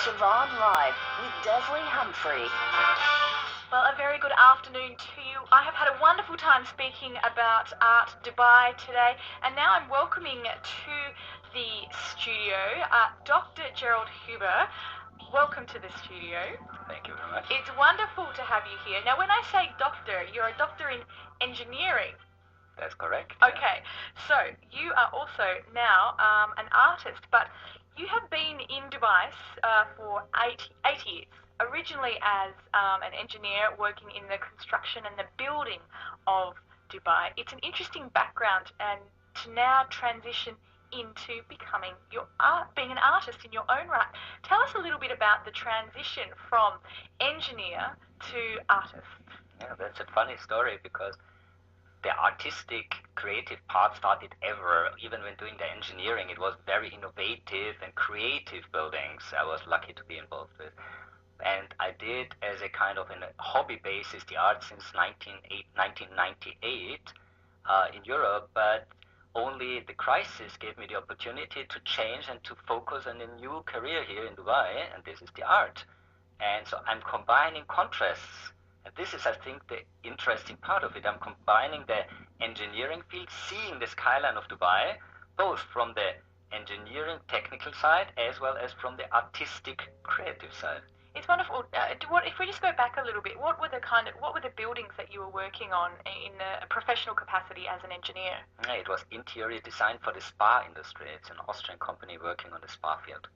Siobhan Live with Desley Humphrey. Well, a very good afternoon to you. I have had a wonderful time speaking about Art Dubai today, and now I'm welcoming to the studio Dr. Gerald Huber. Welcome to the studio. Thank you very much. It's wonderful to have you here. Now, when I say doctor, you're a doctor in engineering. That's correct. Okay, so you are also now an artist, but you have been in Dubai for eight years, originally as an engineer working in the construction and the building of Dubai. It's an interesting background, and to now transition into becoming being an artist in your own right. Tell us a little bit about the transition from engineer to artist. Yeah, that's a funny story because the artistic, creative part started even when doing the engineering. It was very innovative and creative buildings I was lucky to be involved with. And I did, as a kind of a hobby basis, the art since 1998 in Europe, but only the crisis gave me the opportunity to change and to focus on a new career here in Dubai, and this is the art. And so I'm combining contrasts. And this is, I think, the interesting part of it. I'm combining the engineering field, seeing the skyline of Dubai, both from the engineering technical side as well as from the artistic creative side. It's wonderful. If we just go back a little bit, what were the buildings that you were working on in a professional capacity as an engineer? Yeah, it was interior design for the spa industry. It's an Austrian company working on the spa field.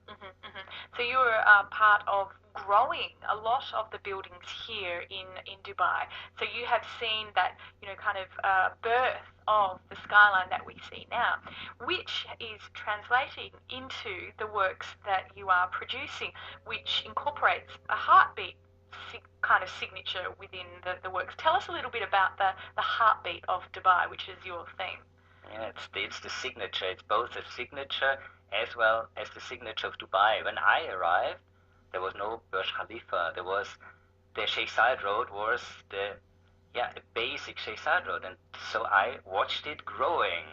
So you were part of growing a lot of the buildings here in Dubai. So you have seen that, kind of birth of the skyline that we see now, which is translating into the works that you are producing, which incorporates a heartbeat kind of signature within the works. Tell us a little bit about the heartbeat of Dubai, which is your theme. Yeah, it's the signature. It's both a signature as well as the signature of Dubai. When I arrived, there was no Burj Khalifa. There was the Sheikh Zayed Road was a basic Sheikh Zayed Road, and so I watched it growing.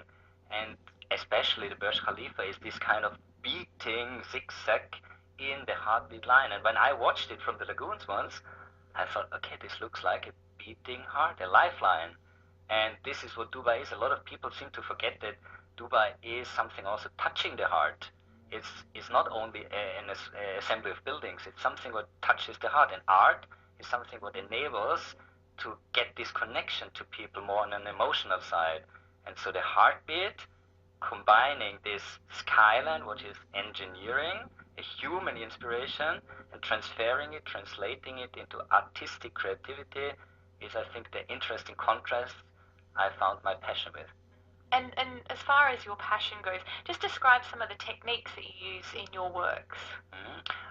And especially the Burj Khalifa is this kind of beating zigzag in the heartbeat line. And when I watched it from the lagoons once, I thought, okay, this looks like a beating heart, a lifeline. And this is what Dubai is. A lot of people seem to forget that Dubai is something also touching the heart. It's not only an assembly of buildings. It's something what touches the heart. And art is something what enables to get this connection to people more on an emotional side. And so the heartbeat, combining this skyline, which is engineering, a human inspiration, and translating it into artistic creativity is, I think, the interesting contrast I found my passion with. And as far as your passion goes, just describe some of the techniques that you use in your works.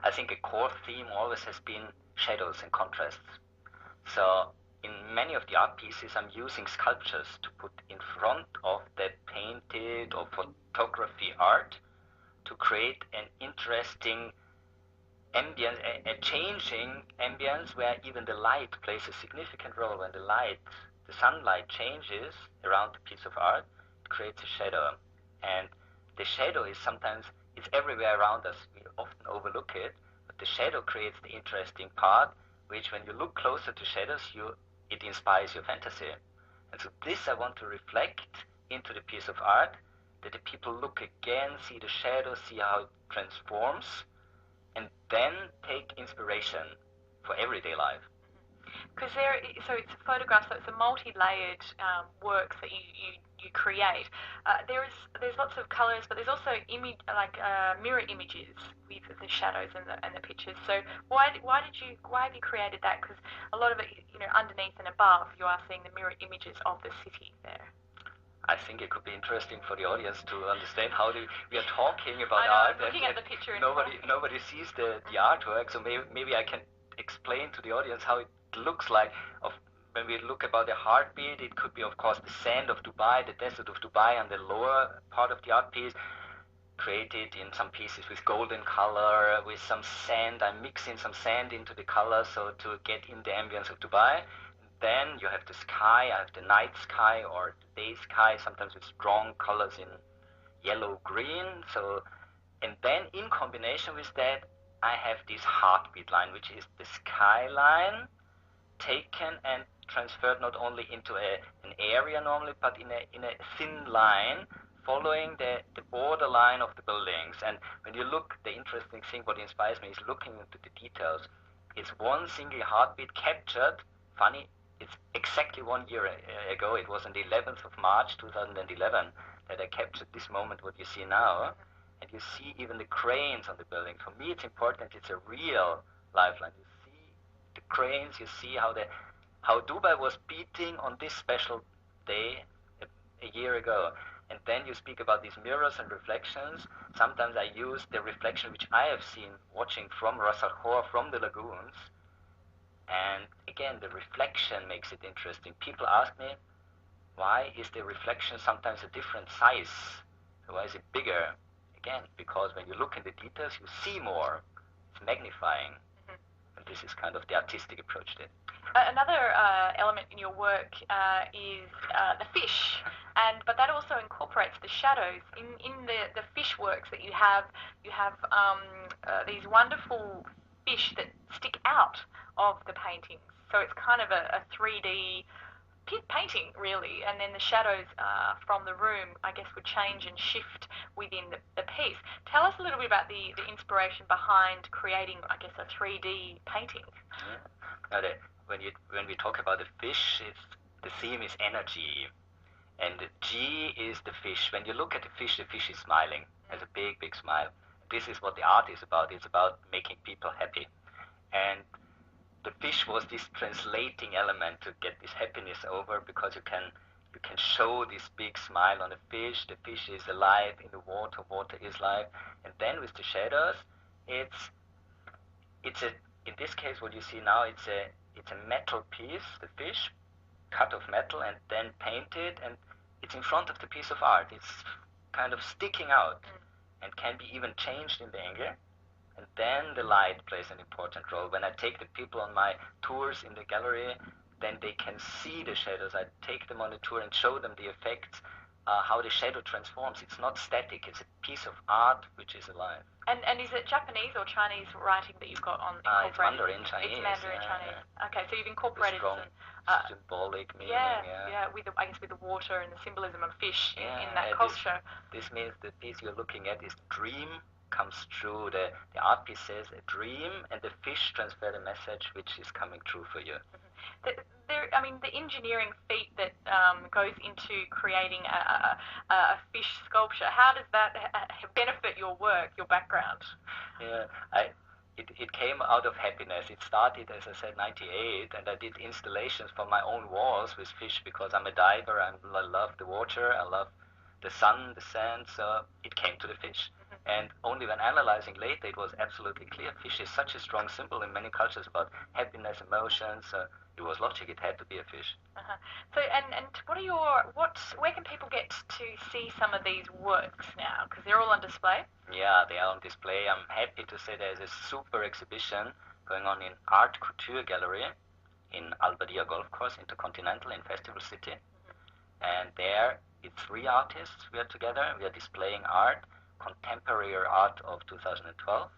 I think a core theme always has been shadows and contrasts. So in many of the art pieces, I'm using sculptures to put in front of that painted or photography art to create an interesting ambience, a changing ambience where even the light plays a significant role. When the sunlight changes around the piece of art, it creates a shadow. And the shadow is sometimes, it's everywhere around us. We often overlook it, but the shadow creates the interesting part, which when you look closer to shadows, it inspires your fantasy. And so this I want to reflect into the piece of art, that the people look again, see the shadow, see how it transforms, and then take inspiration for everyday life. Because so it's photographs, so it's a multi-layered works that you create. There's lots of colours, but there's also mirror images with the shadows and the pictures. So why have you created that? Because a lot of it, underneath and above, you are seeing the mirror images of the city there. I think it could be interesting for the audience to understand how we are talking about art. I'm looking at the picture. Nobody sees the artwork, so maybe I can explain to the audience how it looks like. When we look about the heartbeat, it could be, of course, the sand of Dubai, the desert of Dubai, and the lower part of the art piece, created in some pieces with golden color, with some sand. I'm mixing some sand into the color so to get in the ambience of Dubai. Then you have the sky. I have the night sky or the day sky, sometimes with strong colors in yellow, green. And then in combination with that, I have this heartbeat line, which is the skyline taken and transferred not only into an area normally, but in a thin line, following the border line of the buildings. And when you look, the interesting thing, what inspires me is looking into the details. It's one single heartbeat captured. Funny, it's exactly 1 year ago. It was on the 11th of March 2011 that I captured this moment, what you see now. And you see even the cranes on the building. For me, it's important. It's a real lifeline. You see the cranes. You see how Dubai was beating on this special day a year ago. And then you speak about these mirrors and reflections. Sometimes I use the reflection which I have seen watching from Ras Al Khor, from the lagoons. And again, the reflection makes it interesting. People ask me, why is the reflection sometimes a different size? Why is it bigger? Again, because when you look in the details, you see more. It's magnifying. And this is kind of the artistic approach to it. Another element in your work is the fish, but that also incorporates the shadows. In the fish works that you have these wonderful fish that stick out of the paintings. So it's kind of a 3D painting, really, and then the shadows from the room, I guess, would change and shift within the piece. Tell us a little bit about the inspiration behind creating, I guess, a 3D painting. Now, when we talk about the fish, the theme is energy, and the G is the fish. When you look at the fish is smiling, has a big, big smile. This is what the art is about. It's about making people happy, and the fish was this translating element to get this happiness over, because you can show this big smile on a fish. The fish is alive in the water. Water is life. And then with the shadows, in this case, what you see now, it's a metal piece, the fish, cut of metal and then painted, and it's in front of the piece of art. It's kind of sticking out and can be even changed in the angle. And then the light plays an important role. When I take the people on my tours in the gallery, then they can see the shadows. I take them on a tour and show them the effects, how the shadow transforms. It's not static. It's a piece of art which is alive. And is it Japanese or Chinese writing that you've got on incorporated? It's Mandarin Chinese. It's Mandarin Chinese. Yeah. Okay, so you've incorporated strong symbolic meaning. With the water and the symbolism of fish in that Yeah, culture. This means the piece you're looking at is dream comes true. The art piece says a dream, and the fish transfer the message which is coming true for you. The engineering feat that goes into creating a fish sculpture, how does that benefit your work, your background? Yeah, it came out of happiness. It started, as I said, 98, and I did installations for my own walls with fish, because I'm a diver, I love the water, I love the sun, the sand, so it came to the fish. And only when analyzing later, it was absolutely clear. Fish is such a strong symbol in many cultures about happiness, emotions. It was logic. It had to be a fish. So, and where can people get to see some of these works now? Because they're all on display. Yeah, they are on display. I'm happy to say there's a super exhibition going on in Art Couture Gallery in Albadia Golf Course, Intercontinental in Festival City. And there, it's 3 artists. We are together. We are displaying art. Contemporary art of 2012,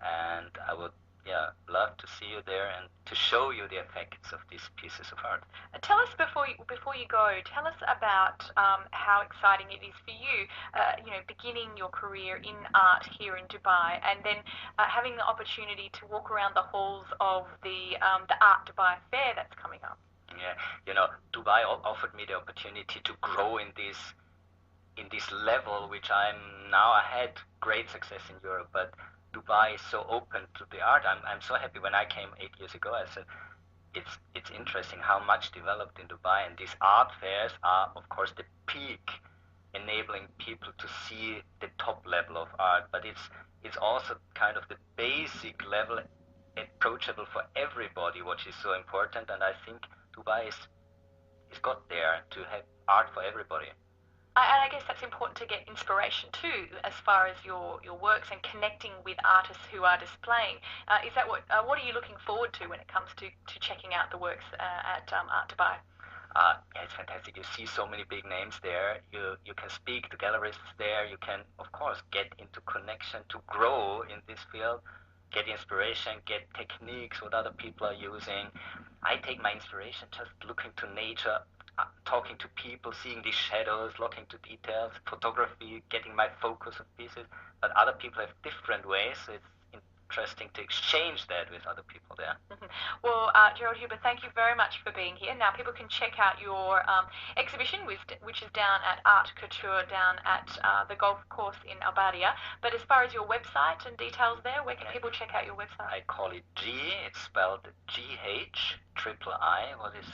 and I would love to see you there and to show you the effects of these pieces of art. Tell us before you go. Tell us about how exciting it is for you. Beginning your career in art here in Dubai, and then having the opportunity to walk around the halls of the Art Dubai Fair that's coming up. Yeah, Dubai offered me the opportunity to grow in this level, which I had great success in Europe, but Dubai is so open to the art. I'm so happy. When I came 8 years ago, I said, it's interesting how much developed in Dubai, and these art fairs are, of course, the peak, enabling people to see the top level of art, but it's also kind of the basic level, approachable for everybody, which is so important, and I think Dubai is got there to have art for everybody. And I guess that's important to get inspiration too, as far as your works and connecting with artists who are displaying. Is that what are you looking forward to when it comes to checking out the works at Art Dubai? It's fantastic. You see so many big names there. You can speak to gallerists there. You can, of course, get into connection to grow in this field. get inspiration, get techniques, what other people are using. I take my inspiration just looking to nature, talking to people, seeing these shadows, looking to details, photography, getting my focus of pieces. But other people have different ways, so it's interesting to exchange that with other people there. Well, Gerald Huber, thank you very much for being here. Now, people can check out your exhibition, which is down at Art Couture down at the golf course in Albadia. But as far as your website and details there, where can people check out your website? I call it G. It's spelled G-H-I-I. What is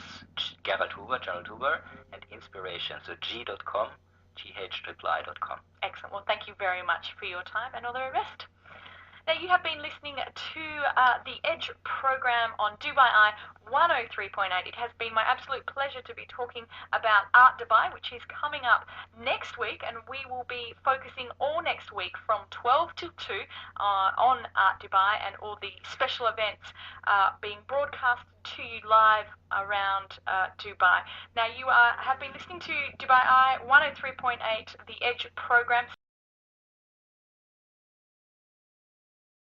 Gerald Huber, and inspiration. So G.com, G-H-I-I.com. Excellent. Well, thank you very much for your time and all the rest. Now, you have been listening to the Edge program on Dubai Eye 103.8. It has been my absolute pleasure to be talking about Art Dubai, which is coming up next week, and we will be focusing all next week from 12 to 2 on Art Dubai and all the special events being broadcast to you live around Dubai. Now, you have been listening to Dubai Eye 103.8, the Edge program.